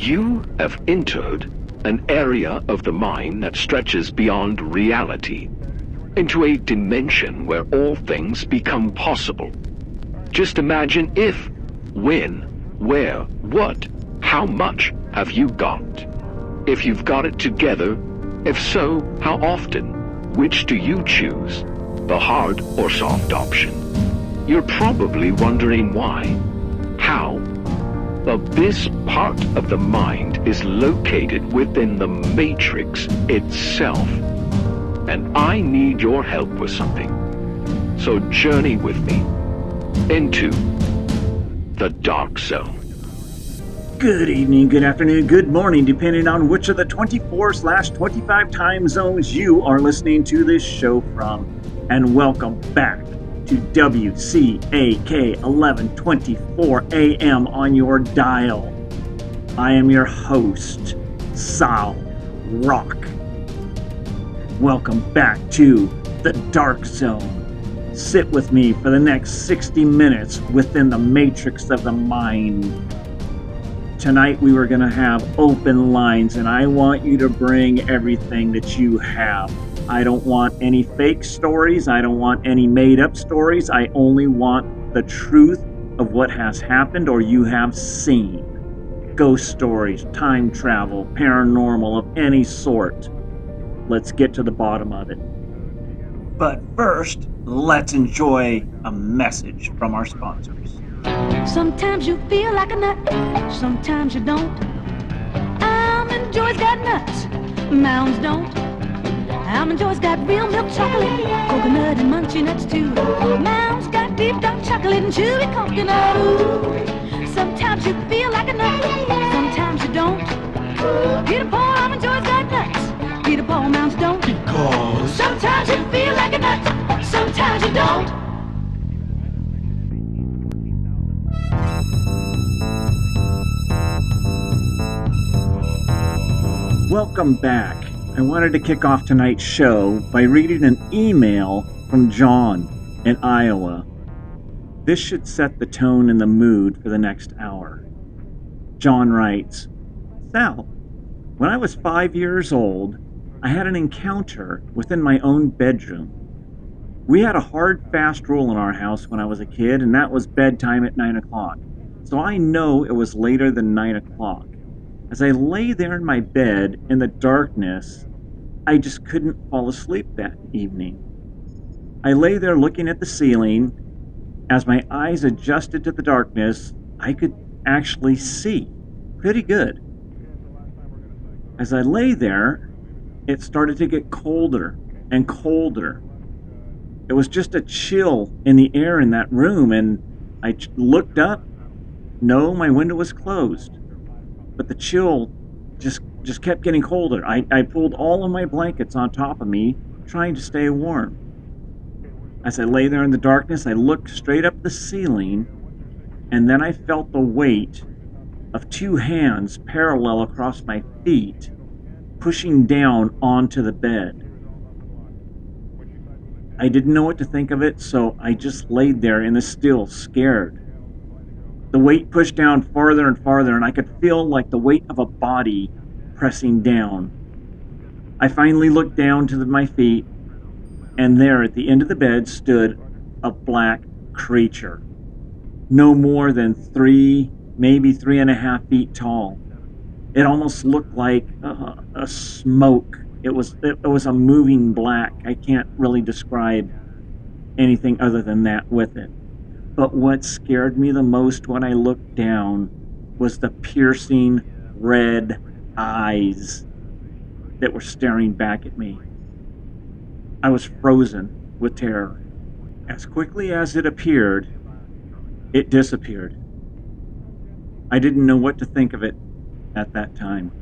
You have entered an area of the mind that stretches beyond reality, into a dimension where all things become possible. Just imagine if, when, where, what, how much have you got? If you've got it together, if so, how often? Which do you choose? The hard or soft option? You're probably wondering why. How? Well, this part of the mind is located within the matrix itself. And I need your help with something. So journey with me into the Dark Zone. Good evening, good afternoon, good morning, depending on which of the 24/25 time zones you are listening to this show from. And welcome back to WCAK 1124 AM on your dial. I am your host, Sal Rock. Welcome back to the Dark Zone. Sit with me for the next 60 minutes within the matrix of the mind. Tonight we were going to have open lines, and I want you to bring everything that you have. I don't want any fake stories. I don't want any made-up stories. I only want the truth of what has happened or you have seen. Ghost stories, time travel, paranormal of any sort. Let's get to the bottom of it. But first, let's enjoy a message from our sponsors. Sometimes you feel like a nut, sometimes you don't. Almond Joy's got nuts, Mounds don't. Almond Joy's got real milk chocolate, coconut and munchy nuts too. Mounds got deep dark chocolate and chewy coconut. Ooh. Sometimes you feel like a nut, sometimes you don't. Peter Paul, Almond Joy's got nuts, Peter Paul, Mounds don't. Because sometimes you feel like a nut, sometimes you don't. Welcome back. I wanted to kick off tonight's show by reading an email from John in Iowa. This should set the tone and the mood for the next hour. John writes, Sal, when I was 5 years old, I had an encounter within my own bedroom. We had a hard, fast rule in our house when I was a kid, and that was bedtime at 9 o'clock. So I know it was later than 9 o'clock. As I lay there in my bed in the darkness, I just couldn't fall asleep that evening. I lay there looking at the ceiling. As my eyes adjusted to the darkness, I could actually see pretty good. As I lay there, it started to get colder and colder. It was just a chill in the air in that room, and I looked up. No, my window was closed. But the chill just kept getting colder. I pulled all of my blankets on top of me, trying to stay warm. As I lay there in the darkness, I looked straight up the ceiling, and then I felt the weight of two hands parallel across my feet, pushing down onto the bed. I didn't know what to think of it, so I just laid there in the still, scared. The weight pushed down farther and farther, and I could feel like the weight of a body pressing down. I finally looked down to my feet, and there at the end of the bed stood a black creature. No more than 3, maybe 3.5 feet tall. It almost looked like a smoke. It was a moving black. I can't really describe anything other than that with it. But what scared me the most when I looked down was the piercing red eyes that were staring back at me. I was frozen with terror. As quickly as it appeared, it disappeared. I didn't know what to think of it at that time.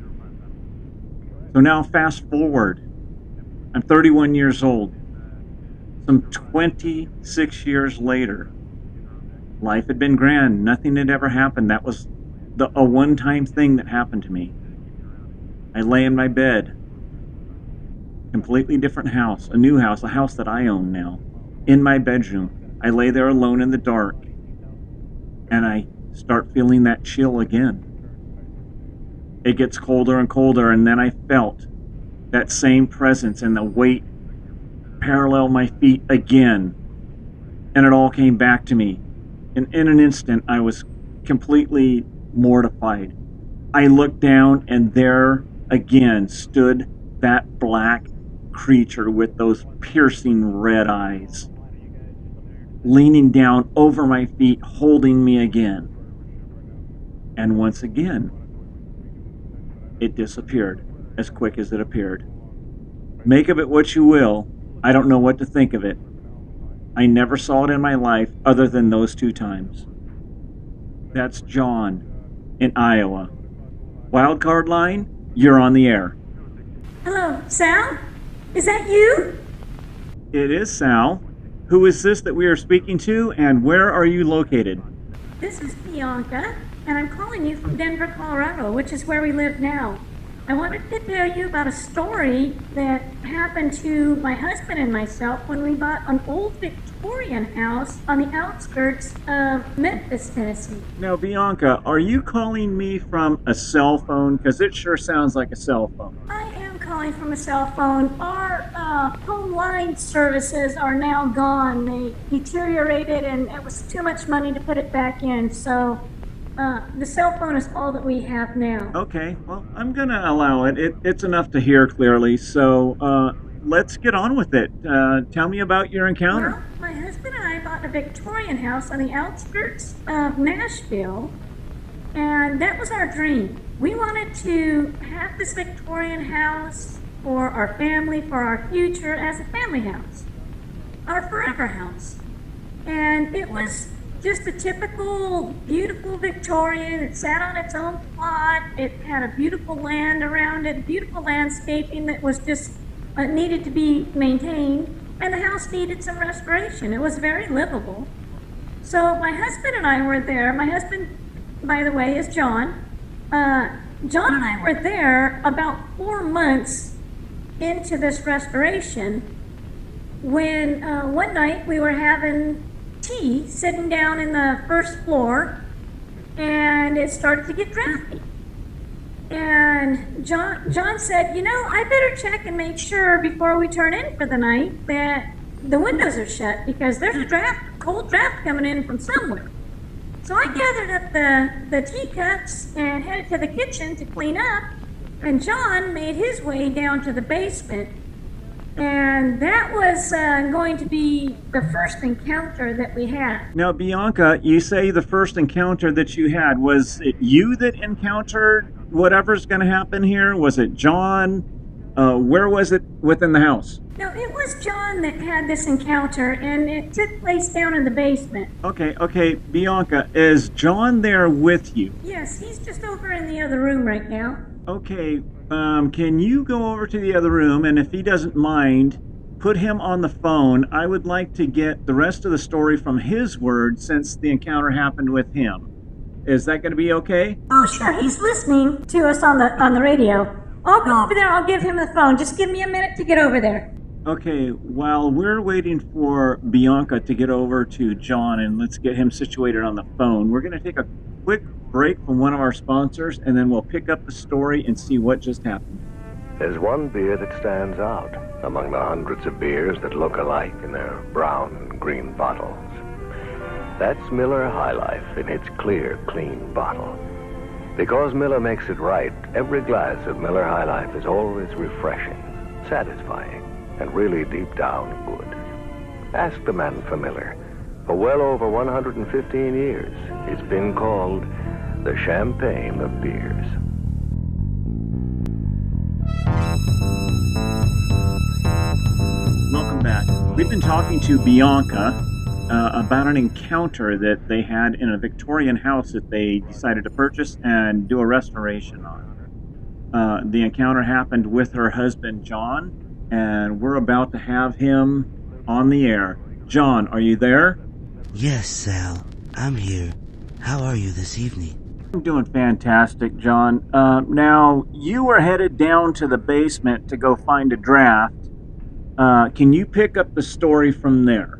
So now fast forward. I'm 31 years old. Some 26 years later, life had been grand. Nothing had ever happened. That was a one-time thing that happened to me. I lay in my bed. Completely different house. A new house. A house that I own now. In my bedroom. I lay there alone in the dark. And I start feeling that chill again. It gets colder and colder, and then I felt that same presence and the weight parallel my feet again. And it all came back to me. And in an instant, I was completely mortified. I looked down, and there again stood that black creature with those piercing red eyes, leaning down over my feet, holding me again. And once again, it disappeared as quick as it appeared. Make of it what you will. I don't know what to think of it. I never saw it in my life other than those 2 times. That's John in Iowa. Wildcard line, you're on the air. Hello, Sal? Is that you? It is Sal. Who is this that we are speaking to, and where are you located? This is Bianca, and I'm calling you from Denver, Colorado, which is where we live now. I wanted to tell you about a story that happened to my husband and myself when we bought an old Victorian house on the outskirts of Memphis, Tennessee. Now, Bianca, are you calling me from a cell phone? Because it sure sounds like a cell phone. I am calling from a cell phone. Our home line services are now gone. They deteriorated, and it was too much money to put it back in, so the cell phone is all that we have now. Okay, well, I'm going to allow it. It's enough to hear clearly, so let's get on with it. Tell me about your encounter. Well, my husband and I bought a Victorian house on the outskirts of Nashville, and that was our dream. We wanted to have this Victorian house for our family, for our future, as a family house, our forever house. And it was just a typical, beautiful Victorian. It sat on its own plot. It had a beautiful land around it, beautiful landscaping that was just needed to be maintained. And the house needed some restoration. It was very livable. So my husband and I were there. My husband, by the way, is John. John and I were there about 4 months into this restoration when one night we were having tea sitting down in the first floor, and it started to get drafty. And John said, I better check and make sure before we turn in for the night that the windows are shut, because there's a cold draft coming in from somewhere. So I gathered up the teacups and headed to the kitchen to clean up, and John made his way down to the basement. And that was going to be the first encounter that we had. Now, Bianca, you say the first encounter that you had, was it you that encountered whatever's going to happen here? Was it John? Where was it within the house? No, it was John that had this encounter, and it took place down in the basement. Okay, Bianca, is John there with you? Yes, he's just over in the other room right now. Okay, can you go over to the other room, and if he doesn't mind, put him on the phone. I would like to get the rest of the story from his words, since the encounter happened with him. Is that going to be okay? Oh, sure. He's listening to us on the radio. I'll go over there. I'll give him the phone. Just give me a minute to get over there. Okay, while we're waiting for Bianca to get over to John, and let's get him situated on the phone, we're going to take a quick break from one of our sponsors, and then we'll pick up the story and see what just happened. There's one beer that stands out among the hundreds of beers that look alike in their brown and green bottles. That's Miller High Life in its clear, clean bottle. Because Miller makes it right, every glass of Miller High Life is always refreshing, satisfying, and really deep down good. Ask the man for Miller. For well over 115 years, it's been called the champagne of beers. Welcome back. We've been talking to Bianca about an encounter that they had in a Victorian house that they decided to purchase and do a restoration on. The encounter happened with her husband, John, and we're about to have him on the air. John, are you there? Yes, Sal. I'm here. How are you this evening? I'm doing fantastic, John. Now, you were headed down to the basement to go find a draft. Can you pick up the story from there?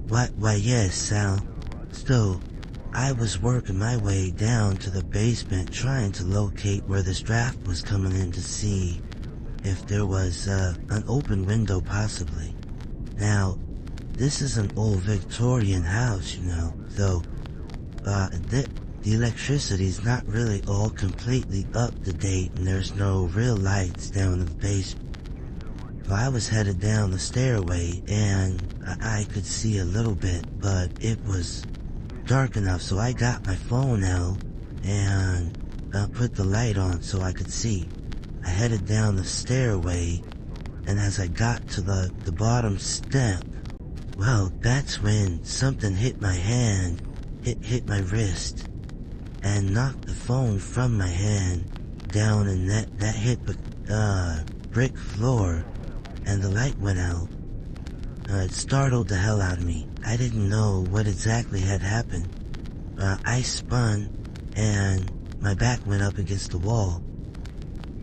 Why, yes, Sal. So, I was working my way down to the basement trying to locate where this draft was coming in to see if there was an open window possibly. Now, this is an old Victorian house, you know, so the electricity's not really all completely up to date and there's no real lights down in the basement. So I was headed down the stairway and I could see a little bit, but it was dark enough so I got my phone out and put the light on so I could see. I headed down the stairway and as I got to the bottom step, well, that's when something hit my hand, hit my wrist and knocked the phone from my hand down and that hit the brick floor and the light went out. It startled the hell out of me. I didn't know what exactly had happened. I spun and my back went up against the wall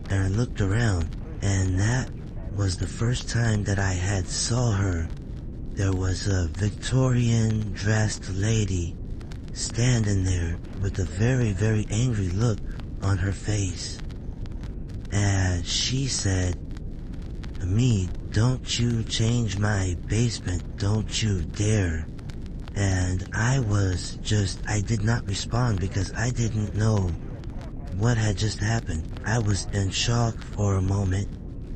and I looked around and that was the first time that I had saw her. There was a Victorian dressed lady standing there with a very, very angry look on her face. And she said to me, "Don't you change my basement, don't you dare." And I did not respond because I didn't know what had just happened. I was in shock for a moment.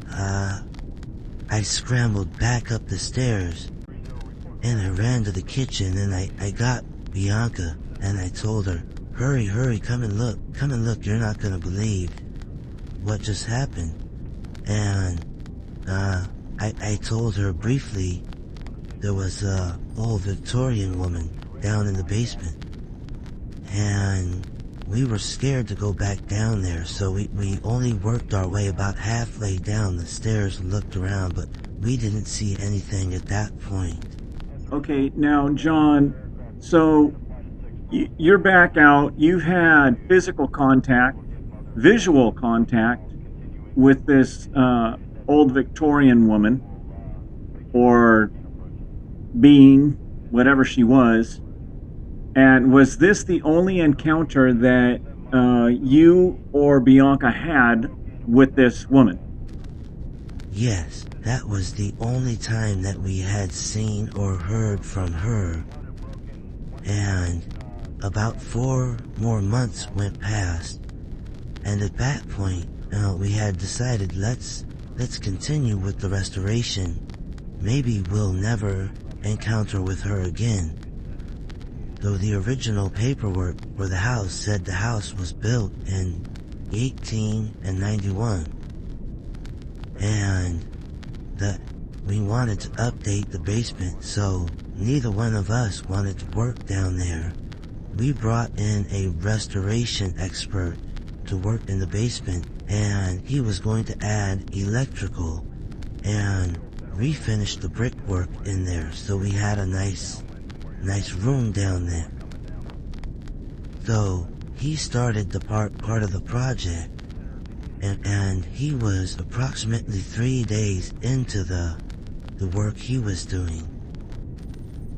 I scrambled back up the stairs and I ran to the kitchen and I got Bianca and I told her, hurry, come and look, you're not gonna believe what just happened. And I told her briefly there was a old Victorian woman down in the basement and we were scared to go back down there, so we only worked our way about halfway down the stairs and looked around, but we didn't see anything at that point. Okay, now, John, so you're back out. You've had physical contact, visual contact with this old Victorian woman, or being, whatever she was. And was this the only encounter that you or Bianca had with this woman? Yes, that was the only time that we had seen or heard from her. And about 4 more months went past. And at that point, we had decided let's continue with the restoration. Maybe we'll never encounter with her again. Though the original paperwork for the house said the house was built in 1891. And that we wanted to update the basement, so neither one of us wanted to work down there. We brought in a restoration expert to work in the basement, and he was going to add electrical and refinish the brickwork in there so we had a nice room down there. So he started the part of the project, and he was approximately 3 days into the work he was doing.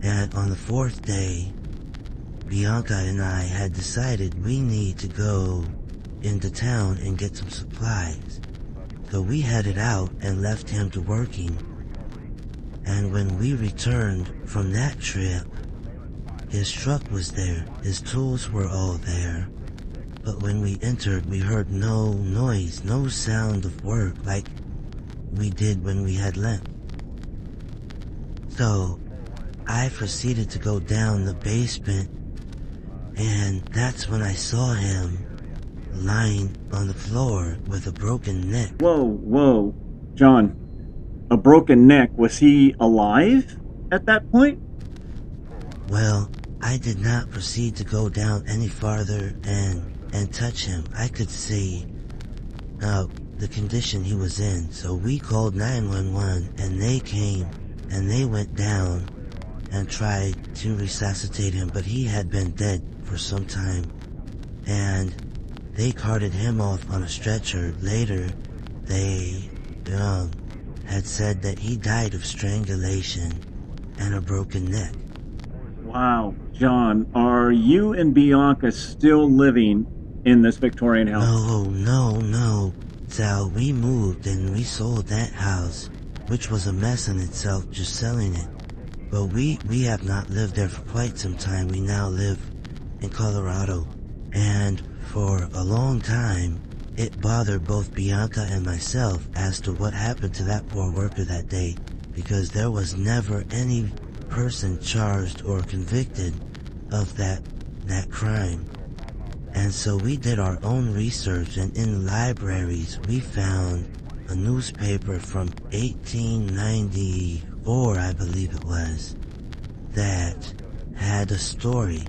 And on the 4th day, Bianca and I had decided we need to go into town and get some supplies. So we headed out and left him to working. And when we returned from that trip, his truck was there, his tools were all there, but when we entered we heard no noise, no sound of work like we did when we had left. So I proceeded to go down the basement, and that's when I saw him lying on the floor with a broken neck. Whoa, John, a broken neck. Was he alive at that point? Well, I did not proceed to go down any farther and touch him. I could see the condition he was in, so we called 911 and they came and they went down and tried to resuscitate him, but he had been dead for some time, and they carted him off on a stretcher. Later, they had said that he died of strangulation and a broken neck. Wow, John, are you and Bianca still living in this Victorian house? No. Sal, we moved and we sold that house, which was a mess in itself just selling it. But we have not lived there for quite some time. We now live in Colorado. And for a long time, it bothered both Bianca and myself as to what happened to that poor worker that day, because there was never any person charged or convicted of that crime. And so we did our own research, and in libraries we found a newspaper from 1894, I believe it was, that had a story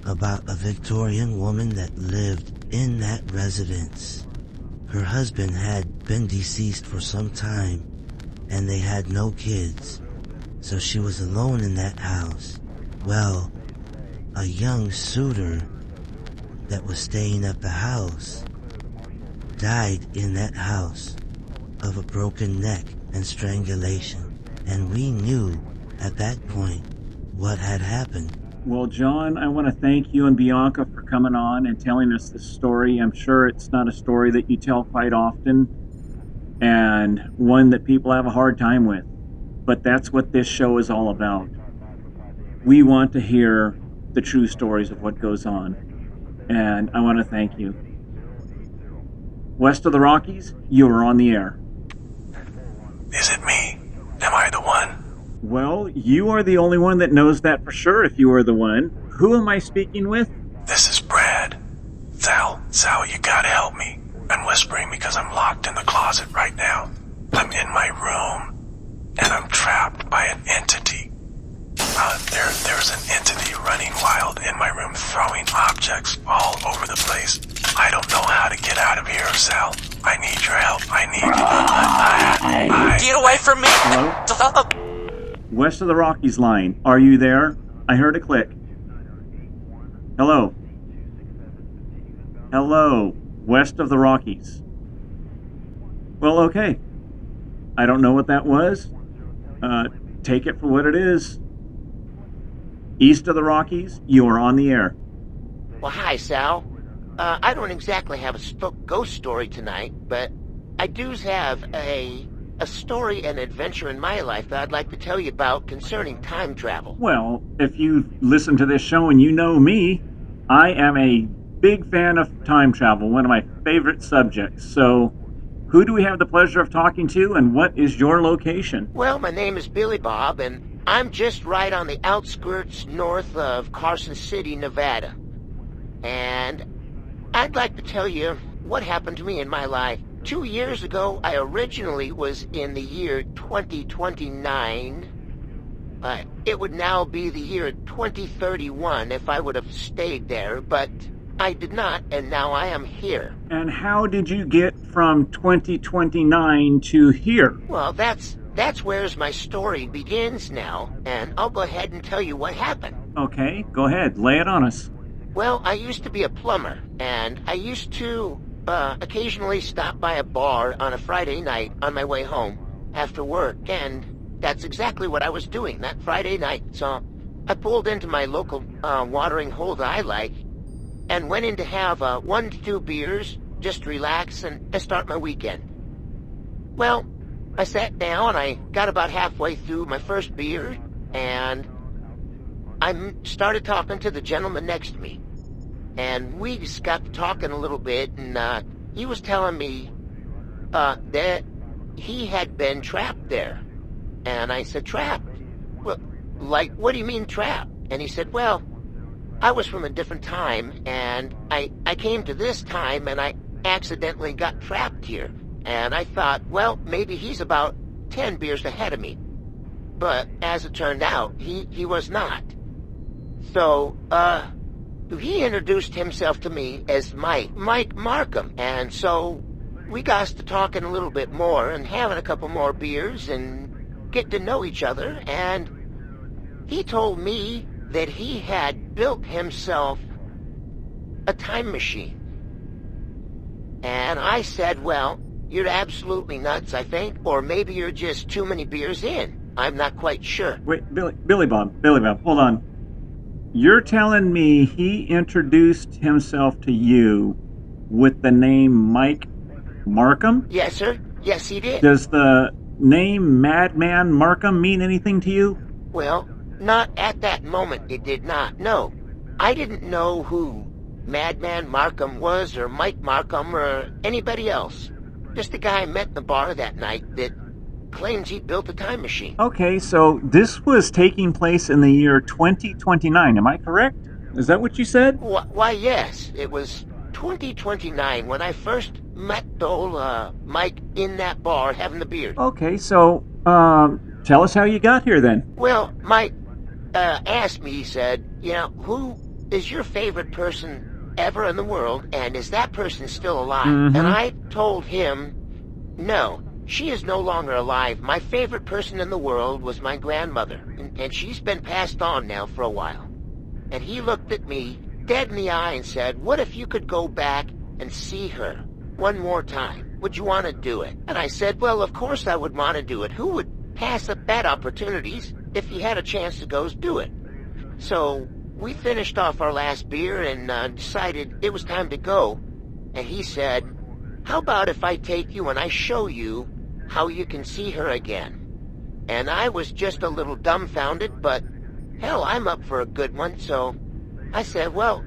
about a Victorian woman that lived in that residence. Her husband had been deceased for some time, and they had no kids, so she was alone in that house. Well, a young suitor that was staying at the house died in that house of a broken neck and strangulation, and we knew at that point what had happened. Well, John, I want to thank you and Bianca for coming on and telling us this story. I'm sure it's not a story that you tell quite often, and one that people have a hard time with. But that's what this show is all about. We want to hear the true stories of what goes on, and I want to thank you. West of the Rockies, you are on the air. Is it me? Am I the one? Well, you are the only one that knows that for sure if you are the one. Who am I speaking with? This is Brad. Sal, you gotta help me. I'm whispering because I'm locked in the closet right now. I'm in my room, and I'm trapped by an entity. There's an entity running wild in my room, throwing objects all over the place. I don't know how to get out of here, Sal. I need your help. I need Get away from me! Hello? West of the Rockies line. Are you there? I heard a click. Hello? Hello? West of the Rockies. Well, okay. I don't know what that was. Take it for what it is. East of the Rockies, you are on the air. Well, hi, Sal. I don't exactly have a ghost story tonight, but I do have a story and adventure in my life that I'd like to tell you about concerning time travel. Well, if you listen to this show and you know me, I am a big fan of time travel, one of my favorite subjects. So, who do we have the pleasure of talking to, and what is your location? Well, my name is BillyBob, and I'm just right on the outskirts north of Carson City, Nevada. And I'd like to tell you what happened to me in my life. 2 years ago, I originally was in the year 2029. It would now be the year 2031 if I would have stayed there, but I did not, and now I am here. And how did you get from 2029 to here? Well, that's where my story begins now, and I'll go ahead and tell you what happened. Okay, go ahead, lay it on us. Well, I used to be a plumber, and I used to occasionally stop by a bar on a Friday night on my way home after work, and that's exactly what I was doing that Friday night. So I pulled into my local watering hole that I like and went in to have 1 to 2 beers, just relax and start my weekend. Well, I sat down, I got about halfway through my first beer, and I started talking to the gentleman next to me. And we just got to talking a little bit, and he was telling me that he had been trapped there. And I said, trapped? Well, like, what do you mean trapped? And he said, well, I was from a different time, and I came to this time, and I accidentally got trapped here. And I thought, well, maybe he's about 10 beers ahead of me. But as it turned out, he was not. So, he introduced himself to me as Mike Markham, and so we got to talking a little bit more and having a couple more beers and getting to know each other, and he told me that he had built himself a time machine. And I said, well, you're absolutely nuts, I think, or maybe you're just too many beers in. I'm not quite sure. Wait, BillyBob, hold on. you're telling me he introduced himself to you with the name Mike Markham? Yes, sir. Yes, he did. Does the name Madman Markham mean anything to you? Well, not at that moment, it did not. No. I didn't know who Madman Markham was, or Mike Markham, or anybody else. Just a guy I met in the bar that night that claims he built a time machine. Okay, so this was taking place in the year 2029, am I correct? Is that what you said? Why, yes. It was 2029 when I first met old Mike in that bar having the beer. Okay, so, tell us how you got here then. Well, Mike asked me, he said, who is your favorite person ever in the world, and is that person still alive? Mm-hmm. And I told him, no, she is no longer alive. My favorite person in the world was my grandmother, and she's been passed on now for a while. And he looked at me dead in the eye and said, what if you could go back and see her one more time? Would you want to do it? And I said, well, of course I would want to do it. Who would pass up bad opportunities if he had a chance to go do it? So we finished off our last beer and decided it was time to go. And he said, how about if I take you and I show you how you can see her again? And I was just a little dumbfounded, but hell, I'm up for a good one. So I said, well,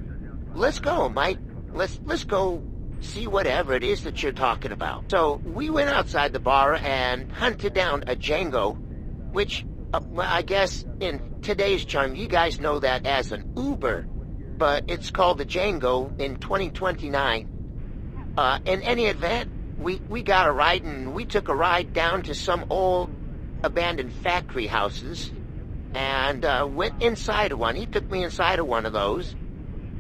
let's go, Mike. Let's go see whatever it is that you're talking about. So we went outside the bar and hunted down a Django, which, well, I guess in today's charm, you guys know that as an Uber, but it's called the Django in 2029. In any event, we got a ride, and we took a ride down to some old abandoned factory houses and went inside of one. He took me inside of one of those.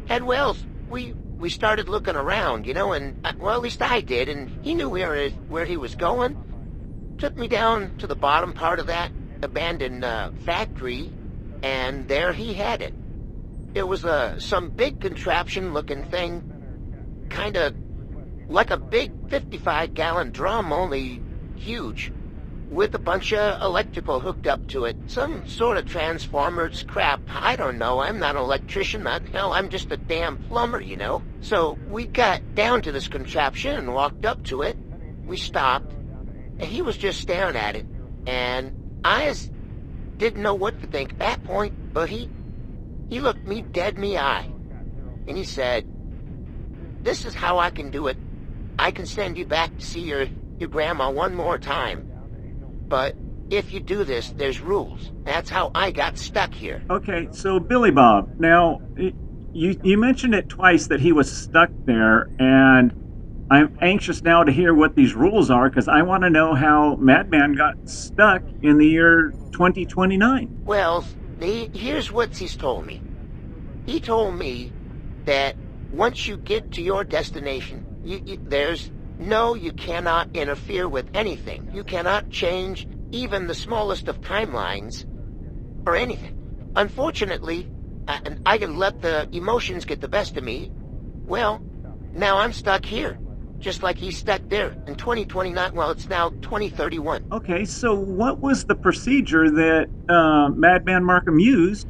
And, well, we started looking around, and, well, at least I did, and he knew where he was going. Took me down to the bottom part of that abandoned factory, and there he had it. It was some big contraption-looking thing, kind of like a big 55-gallon drum, only huge, with a bunch of electrical hooked up to it. Some sort of transformers crap. I don't know. I'm not an electrician. Hell, I'm just a damn plumber, So we got down to this contraption and walked up to it. We stopped, and he was just staring at it. And I didn't know what to think at that point, but he looked me dead in the eye. And he said, this is how I can do it. I can send you back to see your grandma one more time. But if you do this, there's rules. That's how I got stuck here. Okay, so BillyBob, now, you mentioned it twice that he was stuck there, and I'm anxious now to hear what these rules are, because I want to know how Madman got stuck in the year 2029. Well, here's what he's told me. He told me that once you get to your destination, you cannot interfere with anything. You cannot change even the smallest of timelines or anything. Unfortunately, I can let the emotions get the best of me. Well, now I'm stuck here, just like he's stuck there in 2029. Well, it's now 2031. Okay, so what was the procedure that Madman Markham used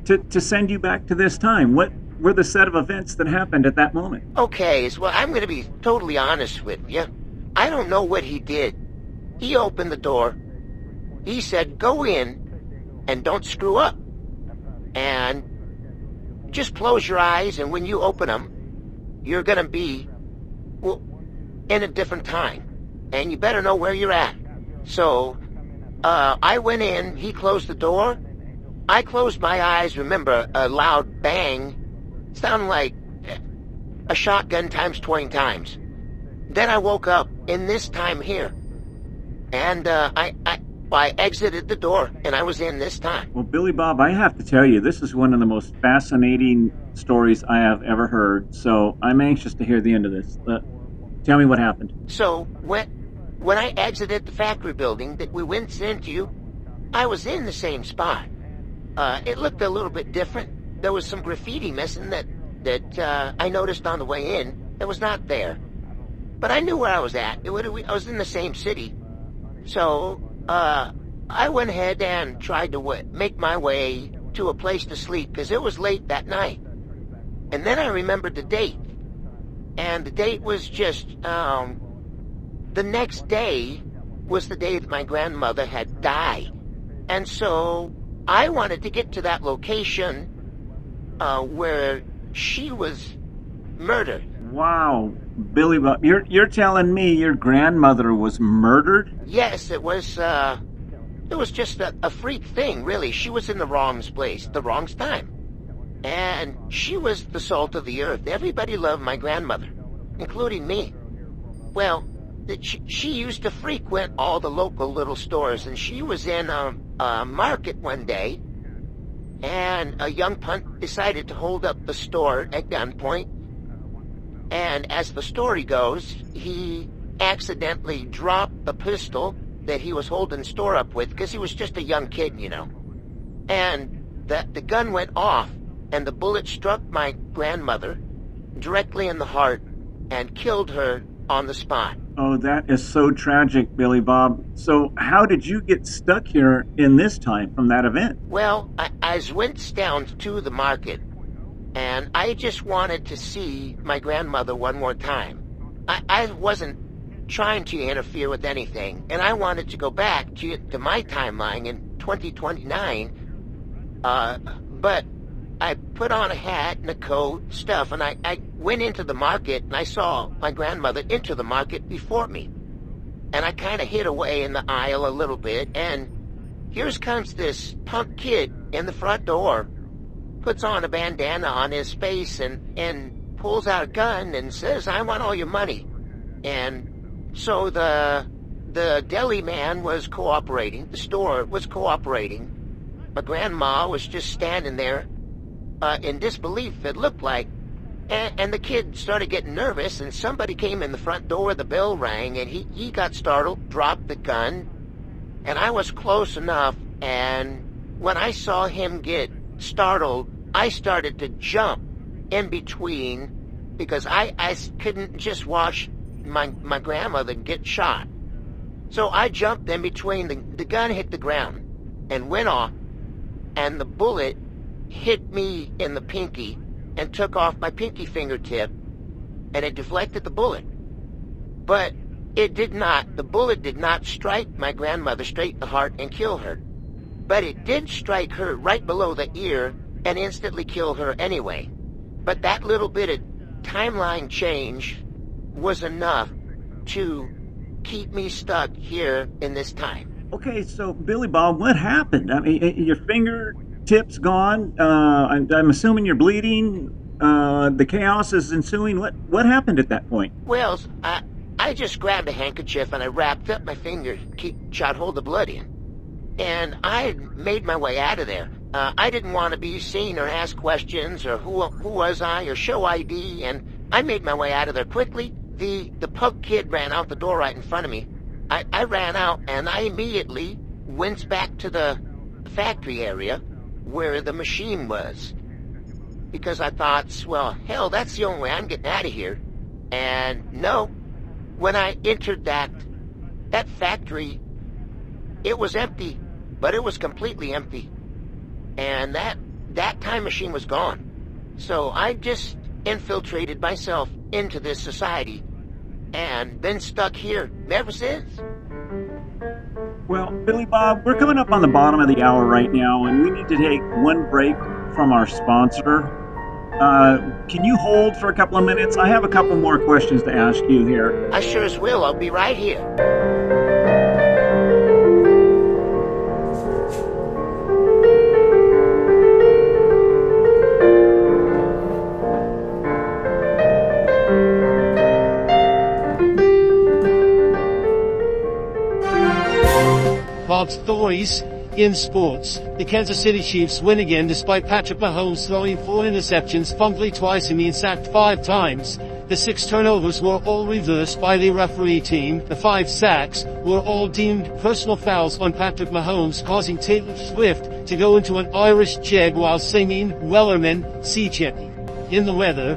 to send you back to this time? What were the set of events that happened at that moment? Okay, well, I'm going to be totally honest with you. I don't know what he did. He opened the door. He said, go in and don't screw up. And just close your eyes, and when you open them, you're going to be, well, in a different time. And you better know where you're at. So, I went in, he closed the door. I closed my eyes, remember, a loud bang. Sounded like a shotgun times 20 times. Then I woke up in this time here. And I exited the door, and I was in this time. Well, BillyBob, I have to tell you, this is one of the most fascinating stories I have ever heard. So I'm anxious to hear the end of this. Tell me what happened. So when I exited the factory building that we went into, I was in the same spot. It looked a little bit different. There was some graffiti missing that I noticed on the way in that was not there. But I knew where I was at. I was in the same city. So, I went ahead and tried to make my way to a place to sleep because it was late that night. And then I remembered the date. And the date was just, the next day was the day that my grandmother had died. And so I wanted to get to that location where she was murdered. Wow, BillyBob, you're telling me your grandmother was murdered? Yes, it was just a freak thing, really. She was in the wrong place, the wrong time. And she was the salt of the earth. Everybody loved my grandmother, including me. Well, she used to frequent all the local little stores, and she was in a market one day, and a young punk decided to hold up the store at gunpoint. And as the story goes, he accidentally dropped the pistol that he was holding store up with, because he was just a young kid, you know. And the gun went off, and the bullet struck my grandmother directly in the heart and killed her on the spot. Oh, that is so tragic, BillyBob. So how did you get stuck here in this time from that event? Well, I went down to the market, and I just wanted to see my grandmother one more time. I wasn't trying to interfere with anything, and I wanted to go back to my timeline in 2029, but I put on a hat and a coat, stuff, and I went into the market, and I saw my grandmother enter the market before me. And I kind of hid away in the aisle a little bit, and here comes this punk kid in the front door, puts on a bandana on his face, and pulls out a gun and says, "I want all your money." And so the deli man was cooperating, the store was cooperating. My grandma was just standing there, in disbelief, it looked like. And the kid started getting nervous, and somebody came in the front door, the bell rang, and he got startled, dropped the gun, and I was close enough, and when I saw him get startled, I started to jump in between, because I couldn't just watch my grandmother get shot. So I jumped in between, the gun hit the ground and went off, and the bullet hit me in the pinky and took off my pinky fingertip, and it deflected the bullet. But the bullet did not strike my grandmother straight in the heart and kill her. But it did strike her right below the ear and instantly kill her anyway. But that little bit of timeline change was enough to keep me stuck here in this time. Okay, so BillyBob, what happened? I mean, your fingertips gone. I'm assuming you're bleeding. The chaos is ensuing. What happened at that point? Well, I just grabbed a handkerchief and I wrapped up my finger, shot hold the blood in. And I made my way out of there. I didn't want to be seen or asked questions or who was I or show ID, and I made my way out of there quickly. The pug kid ran out the door right in front of me. I ran out, and I immediately went back to the factory area where the machine was, because I thought, well, hell, that's the only way I'm getting out of here. And no, when I entered that factory, it was empty, but it was completely empty. And that time machine was gone. So I just infiltrated myself into this society and been stuck here ever since. Well, BillyBob, we're coming up on the bottom of the hour right now, and we need to take one break from our sponsor. Can you hold for a couple of minutes? I have a couple more questions to ask you here. I sure as will. I'll be right here. Bob stories in sports. The Kansas City Chiefs win again despite Patrick Mahomes throwing 4 interceptions, fumbled twice and being sacked 5 times. The 6 turnovers were all reversed by the referee team. The 5 sacks were all deemed personal fouls on Patrick Mahomes, causing Taylor Swift to go into an Irish jig while singing Wellerman Sea Chicken. In the weather,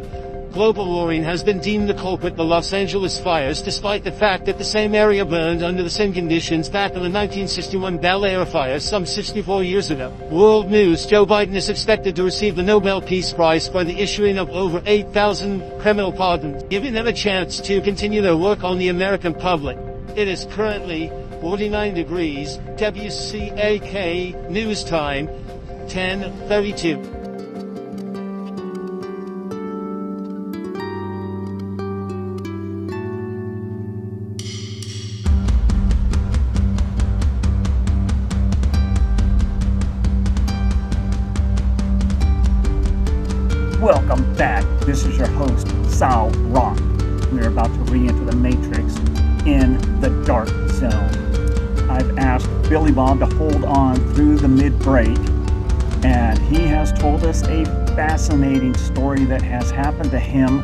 Global warming has been deemed the culprit, the Los Angeles fires, despite the fact that the same area burned under the same conditions back in the 1961 Bel Air fire some 64 years ago. World News: Joe Biden is expected to receive the Nobel Peace Prize for the issuing of over 8,000 criminal pardons, giving them a chance to continue their work on the American public. It is currently 49 degrees, WCAK news time, 10:32. Welcome back. This is your host, Sal Rock. We're about to re-enter the Matrix in the Dark Zone. I've asked BillyBob to hold on through the mid-break, and he has told us a fascinating story that has happened to him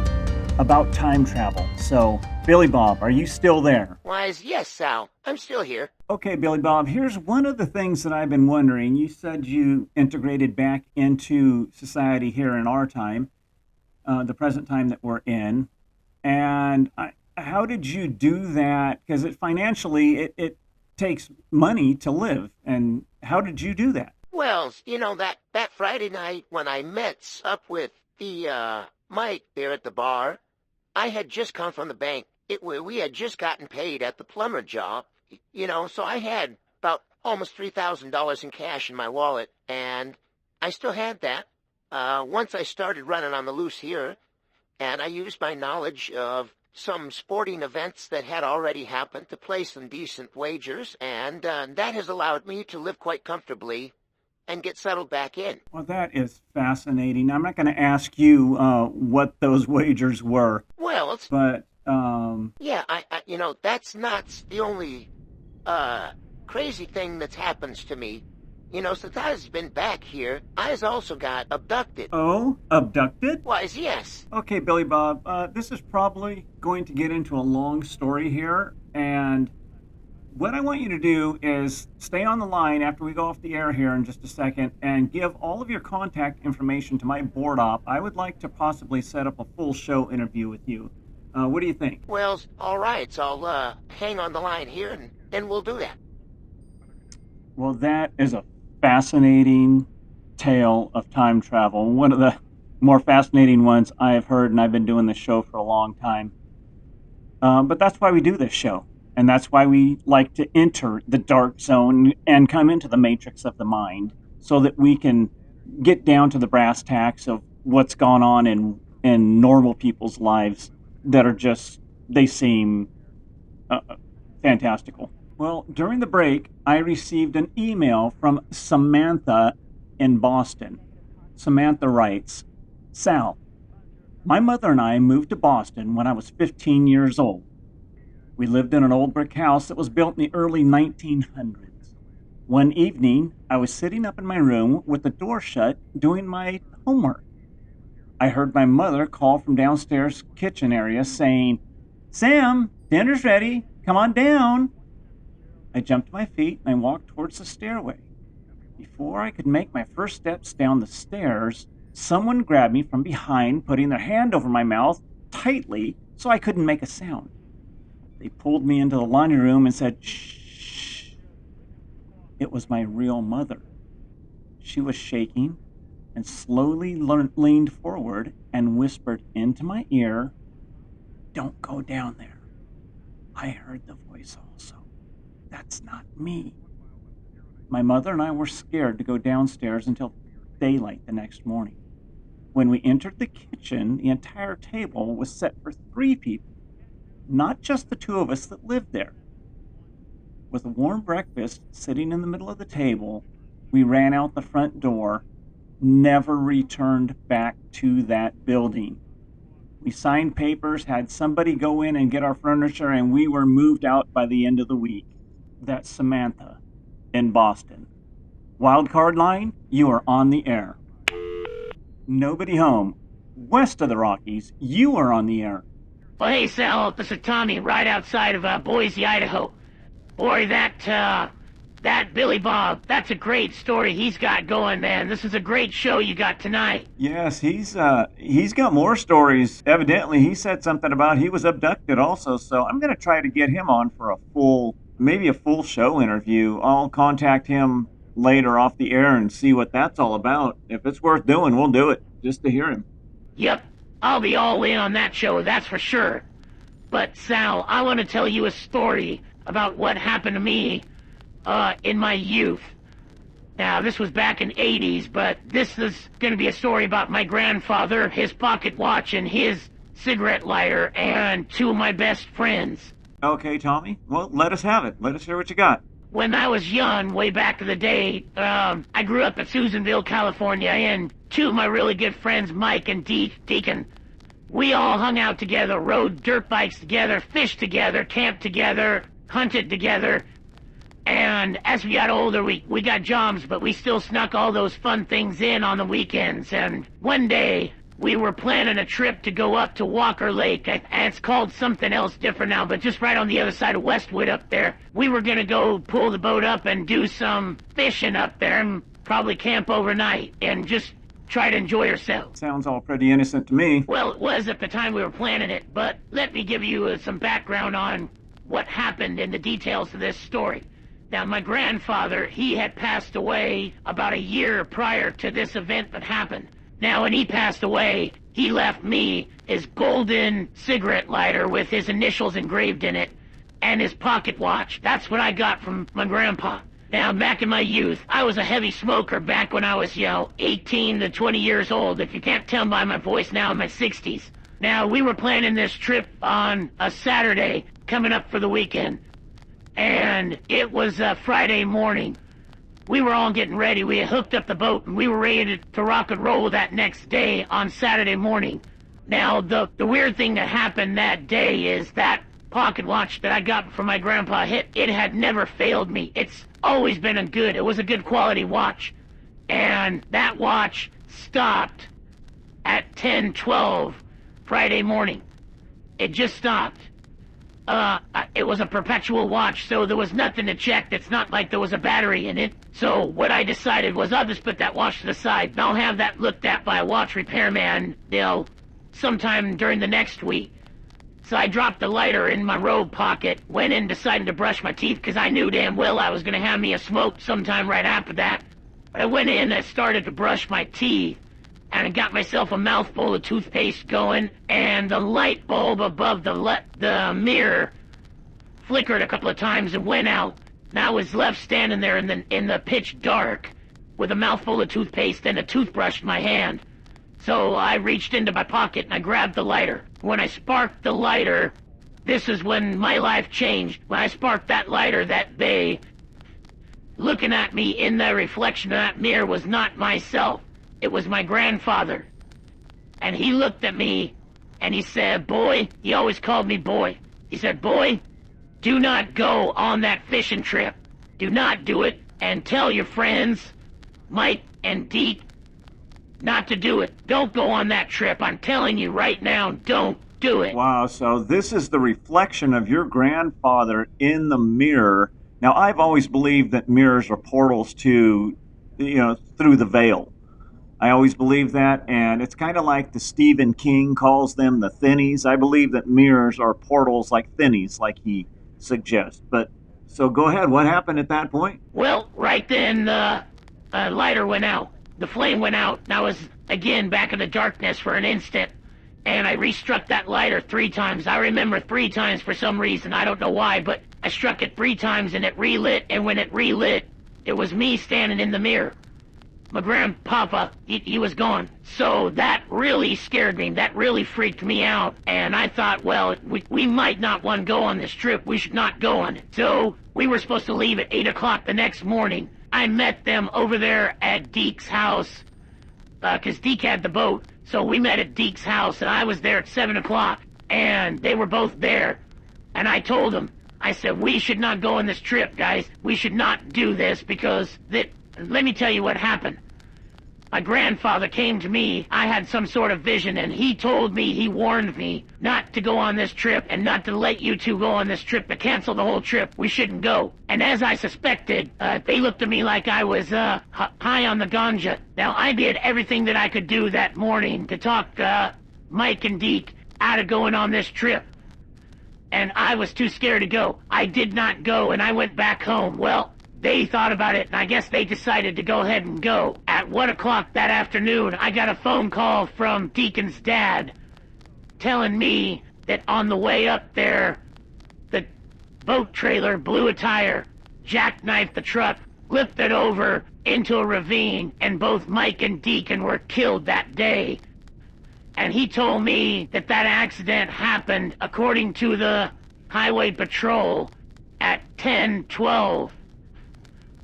about time travel. So, BillyBob, are you still there? Why, yes, Sal. I'm still here. Okay, BillyBob, here's one of the things that I've been wondering. You said you integrated back into society here in our time, the present time that we're in. And how did you do that? Because financially, it takes money to live. And how did you do that? Well, that Friday night when I met up with the Mike there at the bar, I had just come from the bank. We had just gotten paid at the plumber job, so I had about almost $3,000 in cash in my wallet, and I still had that. Once I started running on the loose here, and I used my knowledge of some sporting events that had already happened to place some decent wagers, and that has allowed me to live quite comfortably and get settled back in. Well, that is fascinating. I'm not going to ask you what those wagers were. Well, but yeah, I that's not the only crazy thing that's happens to me. Since I've been back here, I've also got abducted. Oh, abducted? Why, yes. Okay, BillyBob, this is probably going to get into a long story here, and what I want you to do is stay on the line after we go off the air here in just a second and give all of your contact information to my board op. I would like to possibly set up a full show interview with you. What do you think? Well, all right. So I'll hang on the line here, and we'll do that. Well, that is a fascinating tale of time travel. One of the more fascinating ones I have heard, and I've been doing this show for a long time. But that's why we do this show. And that's why we like to enter the dark zone and come into the matrix of the mind so that we can get down to the brass tacks of what's gone on in normal people's lives that are just, they seem fantastical. Well, during the break, I received an email from Samantha in Boston. Samantha writes, Sal, my mother and I moved to Boston when I was 15 years old. We lived in an old brick house that was built in the early 1900s. One evening, I was sitting up in my room with the door shut doing my homework. I heard my mother call from downstairs kitchen area saying, Sam, dinner's ready. Come on down. I jumped to my feet and I walked towards the stairway. Before I could make my first steps down the stairs, someone grabbed me from behind, putting their hand over my mouth tightly so I couldn't make a sound. They pulled me into the laundry room and said, shh. It was my real mother. She was shaking and slowly leaned forward and whispered into my ear, don't go down there. I heard the voice also. That's not me. My mother and I were scared to go downstairs until daylight the next morning. When we entered the kitchen, the entire table was set for 3 people. Not just the 2 of us that lived there. With a warm breakfast sitting in the middle of the table, we ran out the front door, never returned back to that building. We signed papers, had somebody go in and get our furniture, and we were moved out by the end of the week. That's Samantha in Boston. Wildcard line, you are on the air. Nobody home. West of the Rockies, you are on the air. Well, hey, Sal, this is Tommy, right outside of Boise, Idaho. Boy, that That BillyBob, that's a great story he's got going, man. This is a great show you got tonight. Yes, he's got more stories. Evidently, he said something about he was abducted also, so I'm going to try to get him on for maybe a full show interview. I'll contact him later off the air and see what that's all about. If it's worth doing, we'll do it, just to hear him. Yep, I'll be all in on that show, that's for sure. But Sal, I want to tell you a story about what happened to me in my youth. Now, this was back in the 80s, but this is going to be a story about my grandfather, his pocket watch, and his cigarette lighter, and two of my best friends. Okay, Tommy. Well, let us have it. Let us hear what you got. When I was young, way back in the day, I grew up in Susanville, California, and two of my really good friends, Mike and Deacon, we all hung out together, rode dirt bikes together, fished together, camped together, hunted together. And as we got older, we got jobs, but we still snuck all those fun things in on the weekends. And one day, we were planning a trip to go up to Walker Lake. And it's called something else different now, but just right on the other side of Westwood up there. We were going to go pull the boat up and do some fishing up there and probably camp overnight and just try to enjoy ourselves. Sounds all pretty innocent to me. Well, it was at the time we were planning it, but let me give you some background on what happened and the details of this story. Now, my grandfather, he had passed away about a year prior to this event that happened. Now, when he passed away, he left me his golden cigarette lighter with his initials engraved in it and his pocket watch. That's what I got from my grandpa. Now, back in my youth, I was a heavy smoker back when I was, 18 to 20 years old. If you can't tell by my voice now, in my 60s. Now, we were planning this trip on a Saturday coming up for the weekend. And it was a Friday morning. We were all getting ready. We had hooked up the boat, and we were ready to rock and roll that next day on Saturday morning. Now, the weird thing that happened that day is that pocket watch that I got from my grandpa, it had never failed me. It's always been it was a good quality watch. And that watch stopped at 10:12 Friday morning. It just stopped. It was a perpetual watch, so there was nothing to check. It's not like there was a battery in it. So what I decided was I'll just put that watch to the side, and I'll have that looked at by a watch repairman, sometime during the next week. So I dropped the lighter in my robe pocket, went in deciding to brush my teeth, because I knew damn well I was going to have me a smoke sometime right after that. I went in, I started to brush my teeth, and I got myself a mouthful of toothpaste going, and the light bulb above the mirror flickered a couple of times and went out. And I was left standing there in the pitch dark with a mouthful of toothpaste and a toothbrush in my hand. So I reached into my pocket and I grabbed the lighter. When I sparked the lighter, this is when my life changed. When I sparked that lighter that day, looking at me in the reflection of that mirror was not myself. It was my grandfather. And he looked at me and he said, "Boy," he always called me boy. He said, "Boy, do not go on that fishing trip. Do not do it, and tell your friends, Mike and Deke, not to do it. Don't go on that trip. I'm telling you right now, don't do it." Wow, so this is the reflection of your grandfather in the mirror. Now, I've always believed that mirrors are portals to, through the veil. I always believe that, and it's kind of like the Stephen King calls them the thinnies. I believe that mirrors are portals like thinnies, like he suggests. But, so go ahead, what happened at that point? Well, right then, the lighter went out. The flame went out, and I was, again, back in the darkness for an instant, and I restruck that lighter 3 times. I remember 3 times for some reason. I don't know why, but I struck it 3 times, and it relit, and when it relit, it was me standing in the mirror. My grandpapa, he was gone. So that really scared me. That really freaked me out. And I thought, well, we might not want to go on this trip. We should not go on it. So we were supposed to leave at 8 o'clock the next morning. I met them over there at Deke's house, because Deke had the boat. So we met at Deke's house, and I was there at 7 o'clock. And they were both there. And I told them, I said, we should not go on this trip, guys. We should not do this because let me tell you what happened. my grandfather came to me. I had some sort of vision, and he told me, he warned me not to go on this trip and not to let you two go on this trip, to cancel the whole trip. We shouldn't go. And as I suspected, they looked at me like I was high on the ganja. Now, I did everything that I could do that morning to talk Mike and Deke out of going on this trip. And I was too scared to go. I did not go, and I went back home. Well, they thought about it, and I guess they decided to go ahead and go. At 1 o'clock that afternoon, I got a phone call from Deacon's dad telling me that on the way up there, the boat trailer blew a tire, jackknifed the truck, flipped it over into a ravine, and both Mike and Deacon were killed that day. And he told me that that accident happened, according to the highway patrol, at 10:12.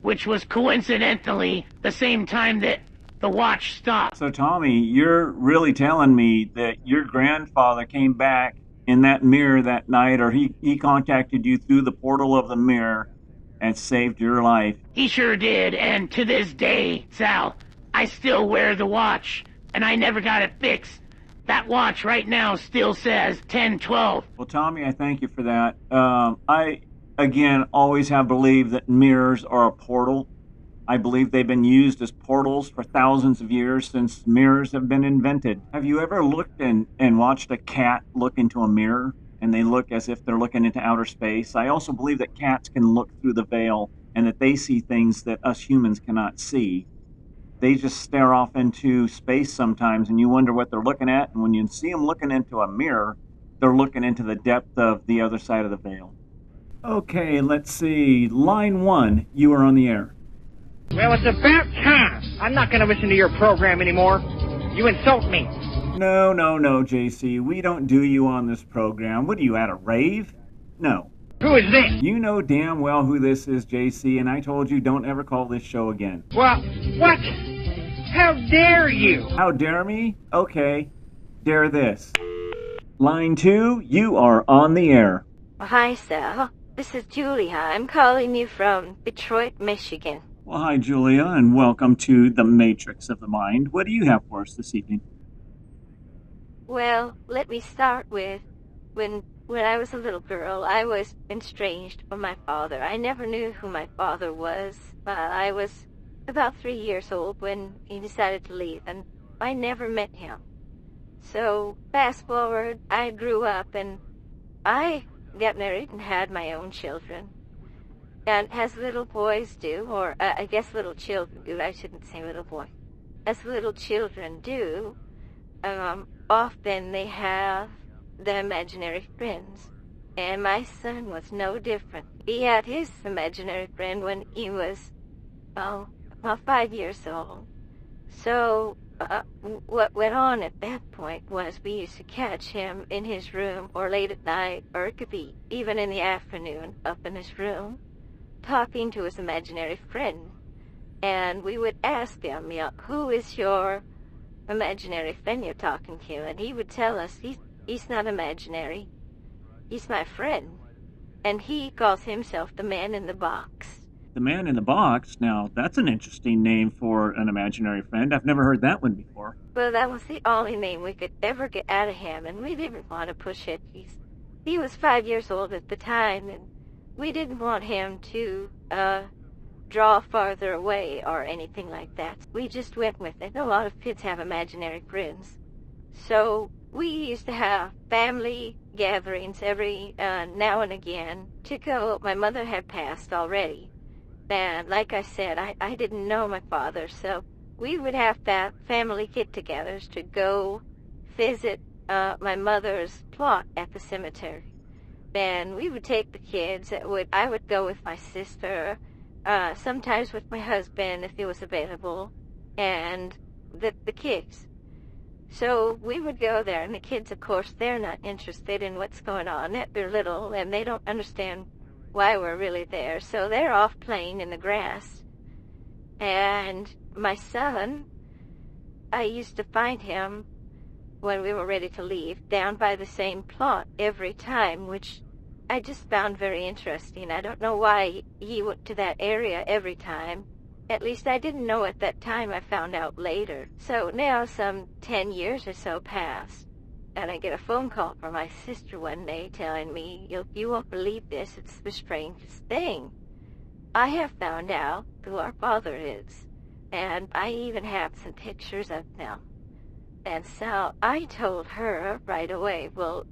Which was coincidentally the same time that the watch stopped. So, Tommy, you're really telling me that your grandfather came back in that mirror that night, or he contacted you through the portal of the mirror and saved your life? He sure did, and to this day, Sal, I still wear the watch, and I never got it fixed. That watch right now still says 10:12. Well, Tommy, I thank you for that. I again, always have believed that mirrors are a portal. I believe they've been used as portals for thousands of years since mirrors have been invented. Have you ever looked and watched a cat look into a mirror and they look as if they're looking into outer space? I also believe that cats can look through the veil and that they see things that us humans cannot see. They just stare off into space sometimes and you wonder what they're looking at. And when you see them looking into a mirror, they're looking into the depth of the other side of the veil. Okay, let's see. Line 1, you are on the air. Well, it's about time. I'm not going to listen to your program anymore. You insult me. No, JC. We don't do you on this program. What are you, at a rave? No. Who is this? You know damn well who this is, JC, and I told you don't ever call this show again. Well, what? How dare you? How dare me? Okay. Dare this. Line 2, you are on the air. Well, hi, Sal. This is Julia. I'm calling you from Detroit, Michigan. Well, hi, Julia, and welcome to the Matrix of the Mind. What do you have for us this evening? Well, let me start with when I was a little girl, I was estranged from my father. I never knew who my father was. I was about 3 years old when he decided to leave, and I never met him. So, fast forward, I grew up, and I got married and had my own children. And as little boys do, or I guess little children do, I shouldn't say little boy. As little children do, often they have their imaginary friends. And my son was no different. He had his imaginary friend when he was, about 5 years old. So, what went on at that point was we used to catch him in his room, or late at night, or it could be even in the afternoon, up in his room, talking to his imaginary friend. And we would ask him, who is your imaginary friend you're talking to? And he would tell us, he's not imaginary, he's my friend. And he calls himself the man in the box. The man in the box? Now, that's an interesting name for an imaginary friend. I've never heard that one before. Well, that was the only name we could ever get out of him, and we didn't want to push it. He was 5 years old at the time, and we didn't want him to draw farther away or anything like that. We just went with it. A lot of kids have imaginary friends. So we used to have family gatherings every now and again to go. My mother had passed already. And like I said, I didn't know my father, so we would have that family get-togethers to go visit my mother's plot at the cemetery. And we would take the kids. I would go with my sister, sometimes with my husband if he was available, and the kids. So we would go there, and the kids, of course, they're not interested in what's going on. They're little, and they don't understand why we're really there, so they're off playing in the grass. And my son, I used to find him when we were ready to leave down by the same plot every time, which I just found very interesting. I don't know why he went to that area every time, At least I didn't know at that time. I found out later. So now some 10 years or so passed, and I get a phone call from my sister one day telling me, you won't believe this, it's the strangest thing. I have found out who our father is, and I even have some pictures of them. And so I told her right away, well,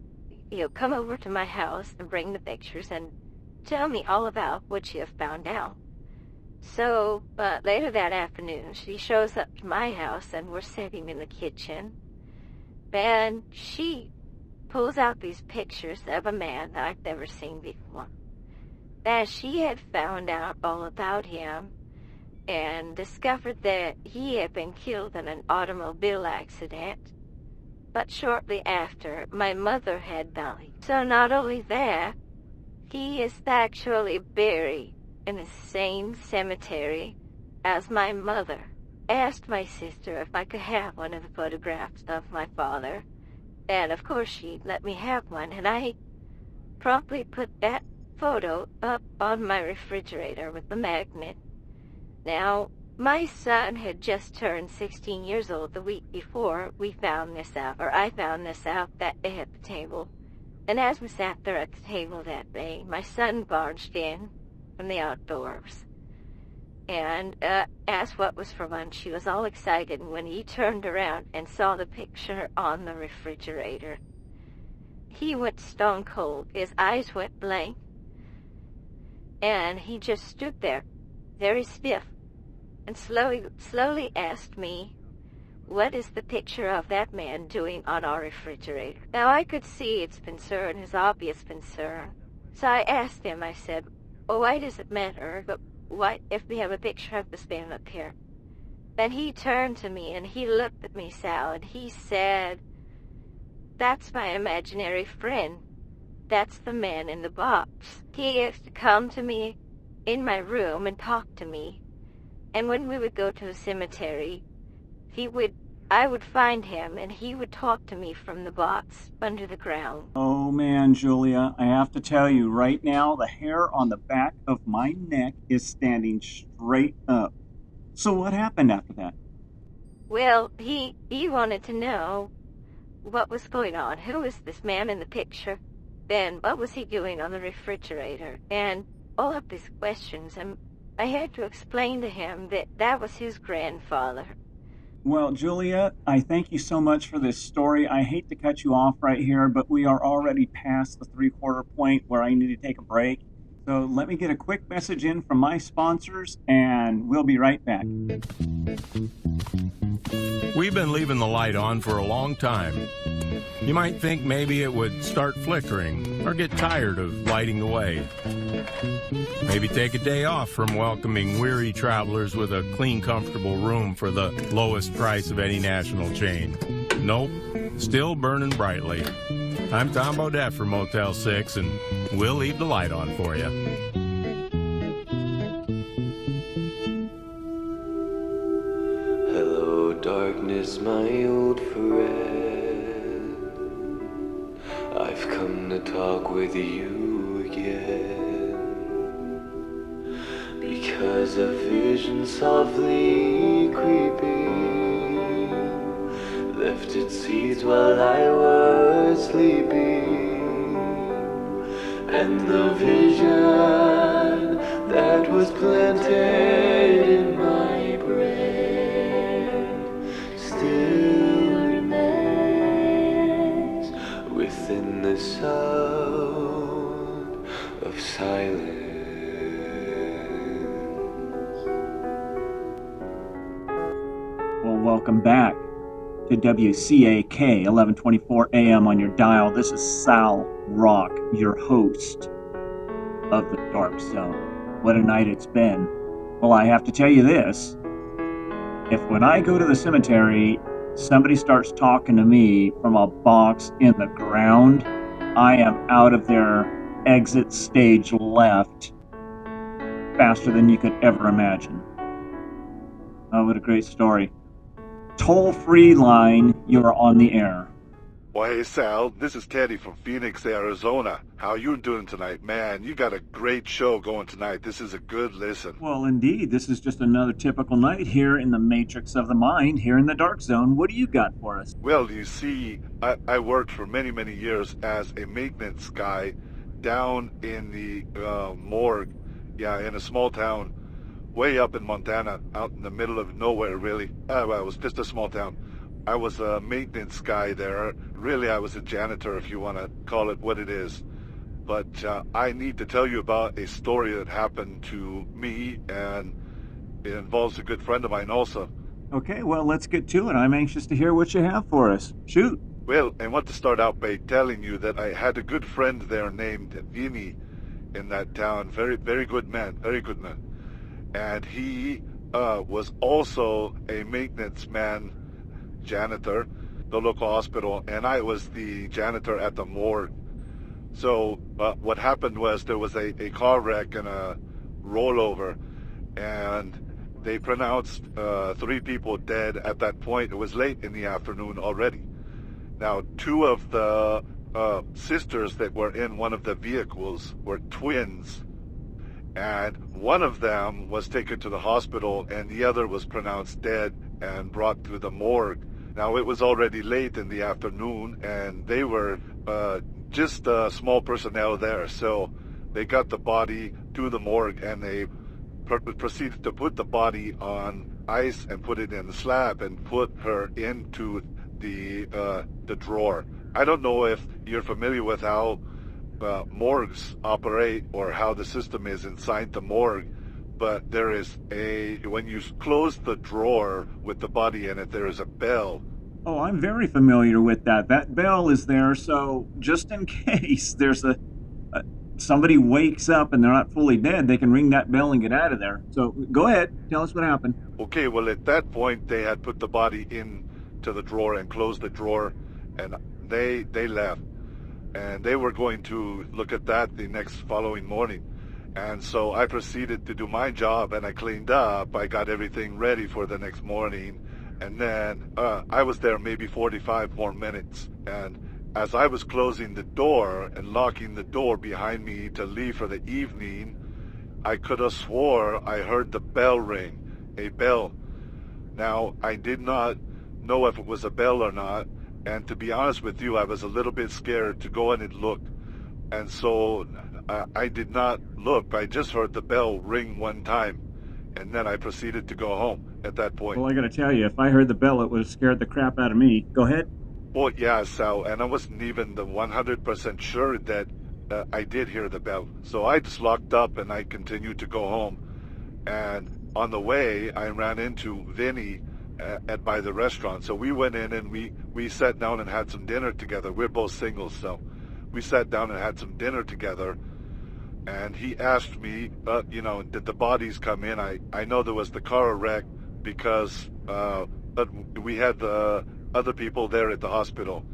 come over to my house and bring the pictures and tell me all about what you have found out. So, later that afternoon, she shows up to my house, and we're sitting in the kitchen, and she pulls out these pictures of a man that I've never seen before. That she had found out all about him and discovered that he had been killed in an automobile accident, but shortly after, my mother had died. So not only that, he is actually buried in the same cemetery as my mother. Asked my sister if I could have one of the photographs of my father, and of course she let me have one, and I promptly put that photo up on my refrigerator with the magnet. Now, my son had just turned 16 years old the week before I found this out that day at the table. And as we sat there at the table that day, my son barged in from the outdoors and asked what was for lunch. He was all excited, and when he turned around and saw the picture on the refrigerator, he went stone cold. His eyes went blank, and he just stood there, very stiff, and slowly asked me, what is the picture of that man doing on our refrigerator? Now, I could see its concern, his obvious concern. So I asked him, I said, well, why does it matter? But what if we have a picture of this man up here? Then he turned to me and he looked at me, Sal, and he said, that's my imaginary friend. That's the man in the box. He used to come to me in my room and talk to me. And when we would go to the cemetery, I would find him, and he would talk to me from the box under the ground. Oh man, Julia, I have to tell you, right now, the hair on the back of my neck is standing straight up. So what happened after that? Well, he wanted to know what was going on. Who was this man in the picture? Then what was he doing on the refrigerator? And all of these questions, and I had to explain to him that that was his grandfather. Well, Julia, I thank you so much for this story. I hate to cut you off right here, but we are already past the 3/4 point where I need to take a break. So let me get a quick message in from my sponsors, and we'll be right back. We've been leaving the light on for a long time. You might think maybe it would start flickering or get tired of lighting the way. Maybe take a day off from welcoming weary travelers with a clean, comfortable room for the lowest price of any national chain. Nope, still burning brightly. I'm Tom Bodette from Motel 6, and we'll leave the light on for you. Hello, darkness, my old friend. I've come to talk with you again, because a vision softly creeping left its seeds while I was sleeping, and the vision that was planted in my brain still remains within the sound of silence. Well, welcome back to WCAK 1124 AM on your dial. This is Sal Rock, your host of the Dark Zone. What a night it's been. Well, I have to tell you this. If when I go to the cemetery, somebody starts talking to me from a box in the ground, I am out of their exit stage left faster than you could ever imagine. Oh, what a great story. Toll-free line, you are on the air. Well, hey, Sal, this is Teddy from Phoenix, Arizona. How you doing tonight? Man, you got a great show going tonight. This is a good listen. Well, indeed, this is just another typical night here in the Matrix of the Mind, here in the Dark Zone. What do you got for us? Well, you see, I worked for many, many years as a maintenance guy down in the morgue, in a small town way up in Montana, out in the middle of nowhere, really. Well, it was just a small town. I was a maintenance guy there. Really, I was a janitor, if you want to call it what it is. But I need to tell you about a story that happened to me, and it involves a good friend of mine also. Okay, well, let's get to it. I'm anxious to hear what you have for us. Shoot. Well, I want to start out by telling you that I had a good friend there named Vinny in that town. Very, very good man. Very good man. And he was also a maintenance man, janitor, the local hospital, and I was the janitor at the morgue. So what happened was there was a car wreck and a rollover, and they pronounced 3 people dead at that point. It was late in the afternoon already. Now, 2 of the sisters that were in one of the vehicles were twins, and one of them was taken to the hospital and the other was pronounced dead and brought to the morgue. Now, it was already late in the afternoon, and they were just small personnel there, so they got the body to the morgue, and they proceeded to put the body on ice and put it in the slab and put her into the drawer. I don't know if you're familiar with how morgues operate or how the system is inside the morgue, but there is when you close the drawer with the body in it, there is a bell. Oh, I'm very familiar with that. That bell is there, so just in case there's somebody wakes up and they're not fully dead, they can ring that bell and get out of there. So go ahead, tell us what happened. Okay, well, at that point, they had put the body into the drawer and closed the drawer, and they left. And they were going to look at that the next following morning. And so I proceeded to do my job, and I cleaned up. I got everything ready for the next morning. And then I was there maybe 45 more minutes. And as I was closing the door and locking the door behind me to leave for the evening, I could have swore I heard the bell ring, a bell. Now, I did not know if it was a bell or not. And to be honest with you, I was a little bit scared to go in and look. And so I did not look. I just heard the bell ring one time. And then I proceeded to go home at that point. Well, I gotta tell you, if I heard the bell, it would have scared the crap out of me. Go ahead. Well, yeah, Sal, and I wasn't even the 100% sure that I did hear the bell. So I just locked up and I continued to go home. And on the way, I ran into Vinny by the restaurant. So we went in and we sat down and had some dinner together. We're both singles, so we sat down and had some dinner together. And he asked me, did the bodies come in? I know there was the car wreck because we had the other people there at the hospital.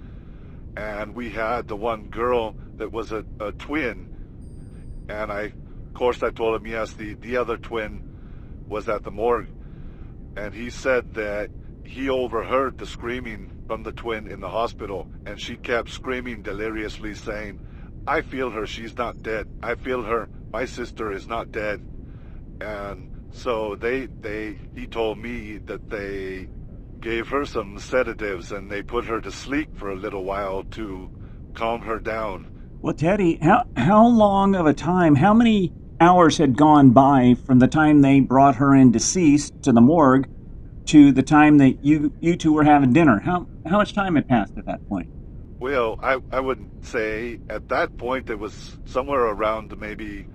And we had the one girl that was a twin. And of course, I told him, yes, the other twin was at the morgue. And he said that he overheard the screaming from the twin in the hospital. And she kept screaming deliriously, saying, I feel her, she's not dead. I feel her, my sister is not dead. And so he told me that they gave her some sedatives and they put her to sleep for a little while to calm her down. Well, Teddy, how long of a time, how many hours had gone by from the time they brought her in deceased to the morgue to the time that you two were having dinner? How much time had passed at that point? Well, I would say at that point it was somewhere around maybe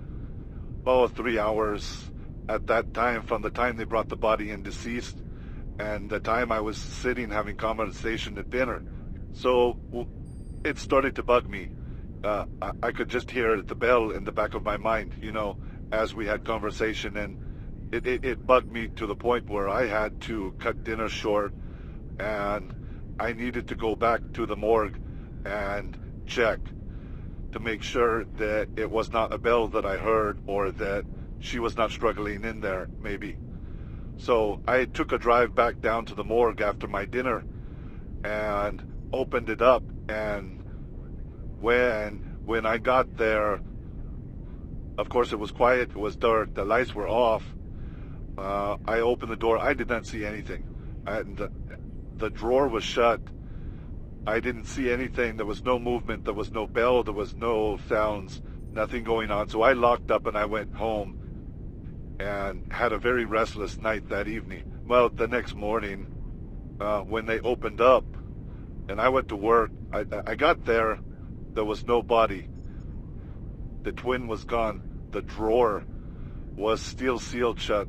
3 hours at that time, from the time they brought the body in deceased and the time I was sitting having conversation at dinner. So it started to bug me. I could just hear the bell in the back of my mind, as we had conversation, and it bugged me to the point where I had to cut dinner short and I needed to go back to the morgue and check to make sure that it was not a bell that I heard or that she was not struggling in there, maybe. So I took a drive back down to the morgue after my dinner and opened it up, And when I got there, of course it was quiet, it was dark, the lights were off. I opened the door. I did not see anything. The drawer was shut. I didn't see anything. There was no movement. There was no bell. There was no sounds. Nothing going on. So I locked up and I went home and had a very restless night that evening. Well, the next morning, when they opened up and I went to work, I got there. There was no body. The twin was gone. The drawer was still sealed shut.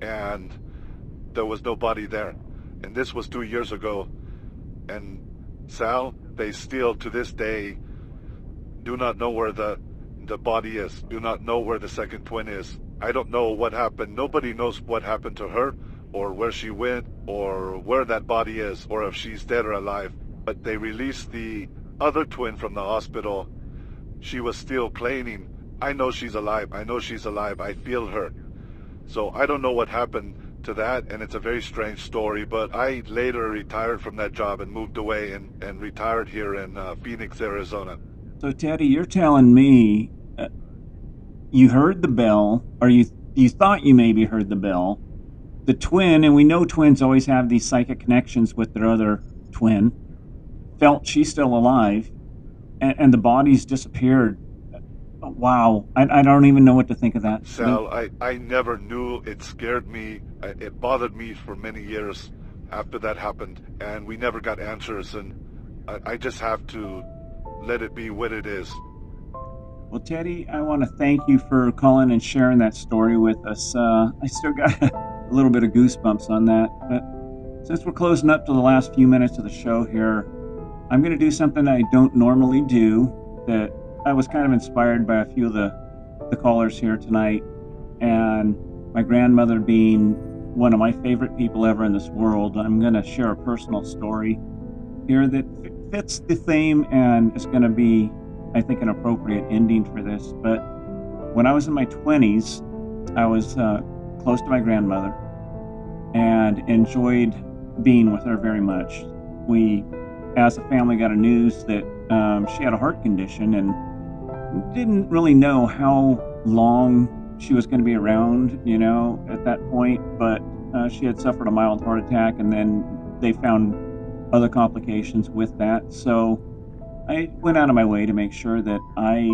And there was nobody there. And this was 2 years ago. And Sal, they still to this day do not know where the body is, do not know where the second twin is. I don't know what happened. Nobody knows what happened to her or where she went or where that body is or if she's dead or alive. But they released the other twin from the hospital. She was still claiming, I know she's alive. I know she's alive. I feel her. So I don't know what happened to that, and it's a very strange story, but I later retired from that job and moved away and retired here in Phoenix, Arizona. So, Teddy, you're telling me you heard the bell, or you thought you maybe heard the bell. The twin, and we know twins always have these psychic connections with their other twin, felt she's still alive, and the body's disappeared. Wow, I don't even know what to think of that. Sal, I never knew. It scared me. It bothered me for many years after that happened, and we never got answers, and I just have to let it be what it is. Well, Teddy, I want to thank you for calling and sharing that story with us. I still got a little bit of goosebumps on that, but since we're closing up to the last few minutes of the show here, I'm going to do something I don't normally do that I was kind of inspired by a few of the callers here tonight, and my grandmother being one of my favorite people ever in this world, I'm going to share a personal story here that fits the theme, and it's going to be, I think, an appropriate ending for this. But when I was in my 20s, I was close to my grandmother and enjoyed being with her very much. We, as a family, got a news that she had a heart condition and didn't really know how long she was going to be around, at that point, but she had suffered a mild heart attack, and then they found other complications with that. So I went out of my way to make sure that I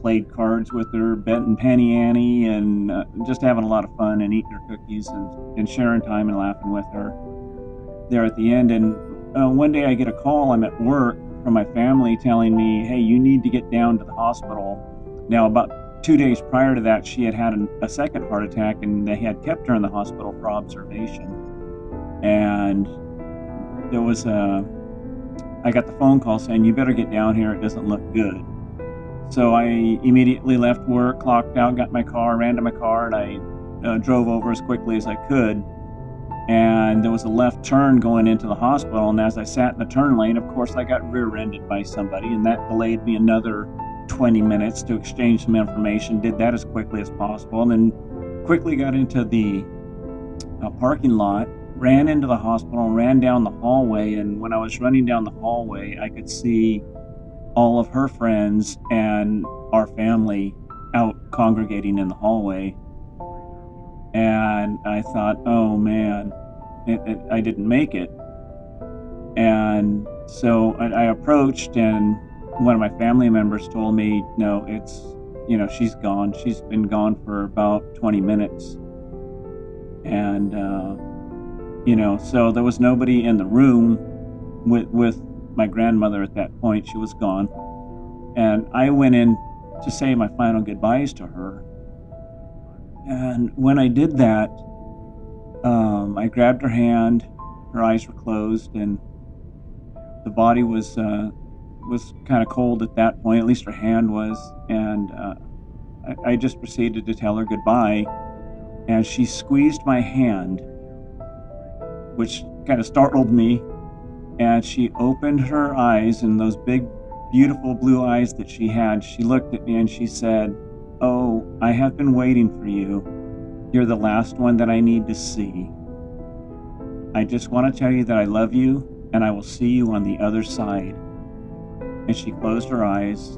played cards with her, betting Penny Annie, and just having a lot of fun and eating her cookies and sharing time and laughing with her there at the end. And one day I get a call, I'm at work, from my family telling me, hey, you need to get down to the hospital. Now, about 2 days prior to that, she had a second heart attack, and they had kept her in the hospital for observation. And there was I got the phone call saying, you better get down here, it doesn't look good. So I immediately left work, clocked out, got my car, ran to my car, and I drove over as quickly as I could. And there was a left turn going into the hospital, and as I sat in the turn lane, of course, I got rear-ended by somebody, and that delayed me another 20 minutes to exchange some information. Did that as quickly as possible, and then quickly got into the parking lot, ran into the hospital, ran down the hallway, and when I was running down the hallway, I could see all of her friends and our family out congregating in the hallway. And I thought, oh man, I didn't make it. And so I approached, and one of my family members told me, no, she's gone. She's been gone for about 20 minutes. And, so there was nobody in the room with my grandmother at that point. She was gone. And I went in to say my final goodbyes to her. And when I did that, I grabbed her hand. Her eyes were closed, and the body was kind of cold at that point. At least her hand was. And I just proceeded to tell her goodbye. And she squeezed my hand, which kind of startled me. And she opened her eyes, and those big, beautiful blue eyes that she had. She looked at me and she said, oh, I have been waiting for you. You're the last one that I need to see. I just want to tell you that I love you, and I will see you on the other side. And she closed her eyes,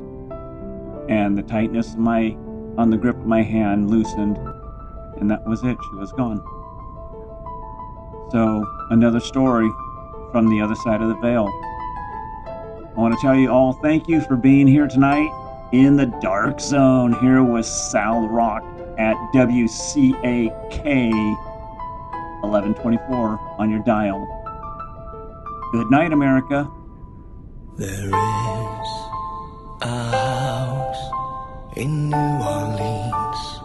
and the tightness on the grip of my hand loosened, and that was it. She was gone. So, another story from the other side of the veil. I want to tell you all thank you for being here tonight in the Dark Zone, here with Sal Rock at WCAK 1124 on your dial. Good night, America. There is a house in New Orleans.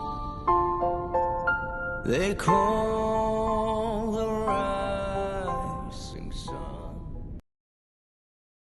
They call